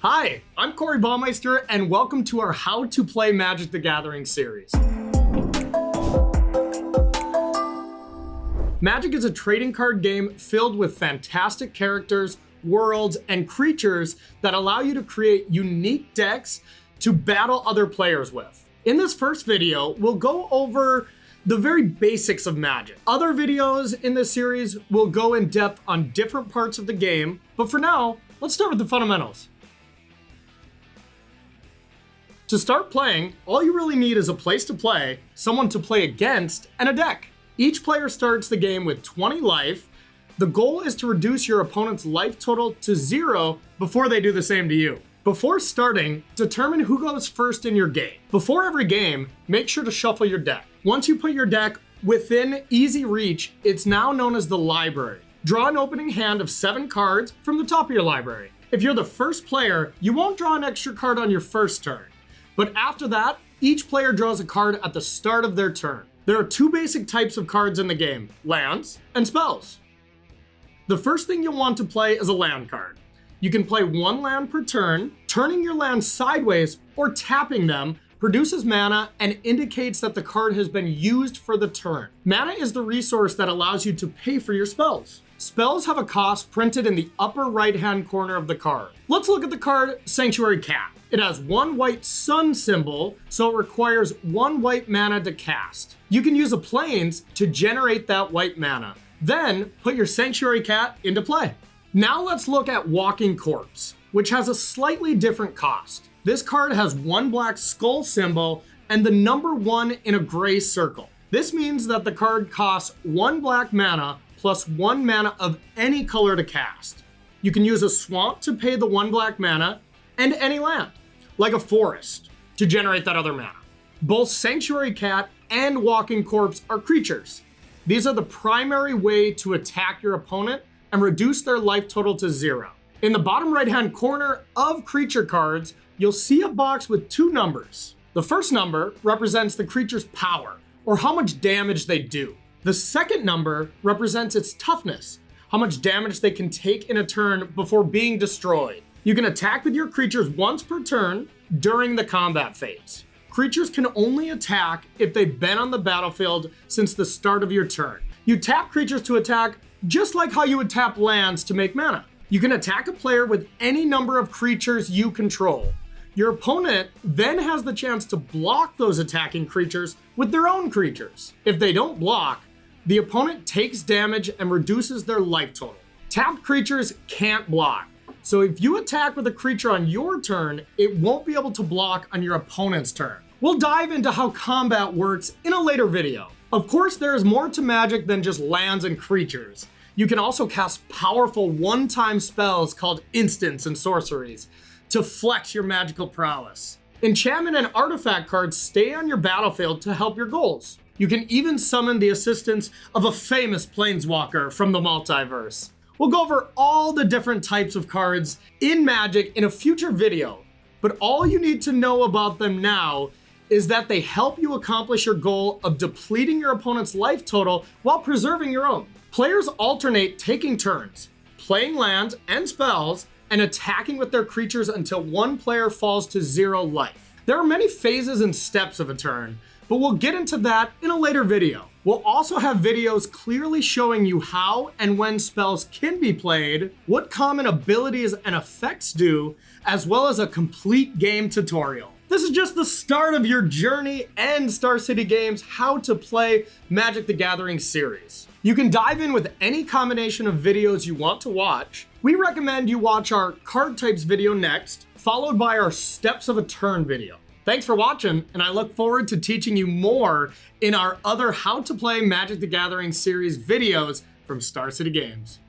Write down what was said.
Hi, I'm Corey Baumeister, and welcome to our How to Play Magic the Gathering series. Magic is a trading card game filled with fantastic characters, worlds, and creatures that allow you to create unique decks to battle other players with. In this first video, we'll go over the very basics of Magic. Other videos in this series will go in depth on different parts of the game, but for now, let's start with the fundamentals. To start playing, all you really need is a place to play, someone to play against, and a deck. Each player starts the game with 20 life. The goal is to reduce your opponent's life total to 0 before they do the same to you. Before starting, determine who goes first in your game. Before every game, make sure to shuffle your deck. Once you put your deck within easy reach, it's now known as the library. Draw an opening hand of 7 cards from the top of your library. If you're the first player, you won't draw an extra card on your first turn. But after that, each player draws a card at the start of their turn. There are 2 basic types of cards in the game, lands and spells. The first thing you'll want to play is a land card. You can play 1 land per turn. Turning your land sideways or tapping them produces mana and indicates that the card has been used for the turn. Mana is the resource that allows you to pay for your spells. Spells have a cost printed in the upper right-hand corner of the card. Let's look at the card Sanctuary Cat. It has 1 white sun symbol, so it requires 1 white mana to cast. You can use a Plains to generate that white mana. Then put your Sanctuary Cat into play. Now let's look at Walking Corpse, which has a slightly different cost. This card has 1 black skull symbol and the number 1 in a gray circle. This means that the card costs 1 black mana plus 1 mana of any color to cast. You can use a swamp to pay the 1 black mana and any land, like a forest, to generate that other mana. Both Sanctuary Cat and Walking Corpse are creatures. These are the primary way to attack your opponent and reduce their life total to 0. In the bottom right-hand corner of creature cards, you'll see a box with 2 numbers. The first number represents the creature's power, or how much damage they do. The second number represents its toughness, how much damage they can take in a turn before being destroyed. You can attack with your creatures once per turn during the combat phase. Creatures can only attack if they've been on the battlefield since the start of your turn. You tap creatures to attack just like how you would tap lands to make mana. You can attack a player with any number of creatures you control. Your opponent then has the chance to block those attacking creatures with their own creatures. If they don't block, the opponent takes damage and reduces their life total. Tapped creatures can't block. So if you attack with a creature on your turn, it won't be able to block on your opponent's turn. We'll dive into how combat works in a later video. Of course, there is more to Magic than just lands and creatures. You can also cast powerful one-time spells called instants and sorceries to flex your magical prowess. Enchantment and artifact cards stay on your battlefield to help your goals. You can even summon the assistance of a famous Planeswalker from the multiverse. We'll go over all the different types of cards in Magic in a future video, but all you need to know about them now is that they help you accomplish your goal of depleting your opponent's life total while preserving your own. Players alternate taking turns, playing lands and spells, and attacking with their creatures until one player falls to 0 life. There are many phases and steps of a turn, but we'll get into that in a later video. We'll also have videos clearly showing you how and when spells can be played, what common abilities and effects do, as well as a complete game tutorial. This is just the start of your journey and Star City Games How to Play Magic the Gathering series. You can dive in with any combination of videos you want to watch. We recommend you watch our card types video next, followed by our steps of a turn video. Thanks for watching, and I look forward to teaching you more in our other How to Play Magic the Gathering series videos from Star City Games.